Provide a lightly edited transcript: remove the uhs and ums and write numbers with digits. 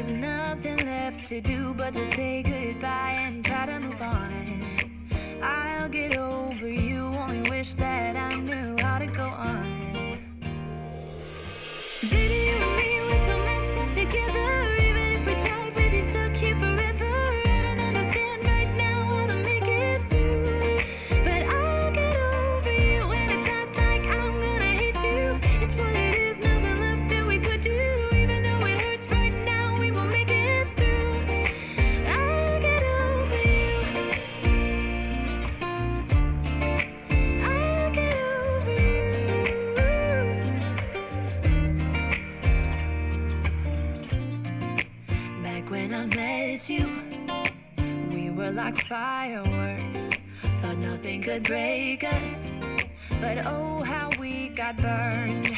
There's nothing left to do but to say goodbye and try to move on. I'll get over you, only wish that I knew how to go on. Baby, you and me, we're so messed up together. Even if we tried, we'd be stuck here forever. I don't understand right now how to make it through, but I'll get over you, and it's not like I'm gonna hate you. It's what it is, nothing left that we could do. Even though it hurts right now, we will make it through. I'll get over you. I'll get over you. Back when I met you, we were like fireworks. Thought nothing could break us, but oh how we got burned.